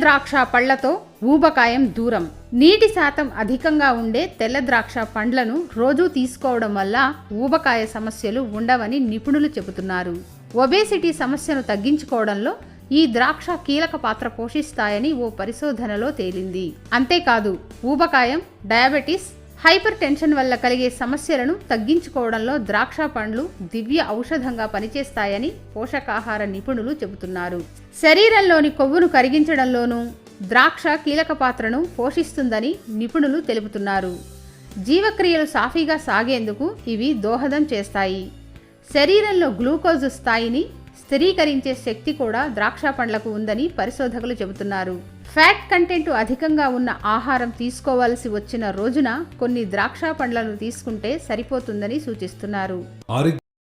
ద్రాక్ష పళ్లతో ఊబకాయం దూరం. నీటి శాతం అధికంగా ఉండే తెల్ల ద్రాక్ష పండ్లను రోజూ తీసుకోవడం వల్ల ఊబకాయ సమస్యలు ఉండవని నిపుణులు చెబుతున్నారు. ఒబేసిటీ సమస్యను తగ్గించుకోవడంలో ఈ ద్రాక్ష కీలక పాత్ర పోషిస్తాయని ఓ పరిశోధనలో తేలింది. అంతేకాదు ఊబకాయం, డయాబెటీస్, హైపర్ టెన్షన్ వల్ల కలిగే సమస్యలను తగ్గించుకోవడంలో ద్రాక్ష పండ్లు దివ్య ఔషధంగా పనిచేస్తాయని పోషకాహార నిపుణులు చెబుతున్నారు. శరీరంలోని కొవ్వును కరిగించడంలోనూ ద్రాక్ష కీలక పాత్రను పోషిస్తుందని నిపుణులు తెలుపుతున్నారు. జీవక్రియలు సాఫీగా సాగేందుకు ఇవి దోహదం చేస్తాయి. శరీరంలో గ్లూకోజ్ స్థాయిని స్థిరీకరించే శక్తి కూడా ద్రాక్ష పండ్లకు ఉందని పరిశోధకులు చెబుతున్నారు. ఫ్యాట్ కంటెంట్ అధికంగా ఉన్న ఆహారం తీసుకోవాల్సి వచ్చిన రోజున కొన్ని ద్రాక్ష పండ్లను తీసుకుంటే సరిపోతుందని సూచిస్తున్నారు.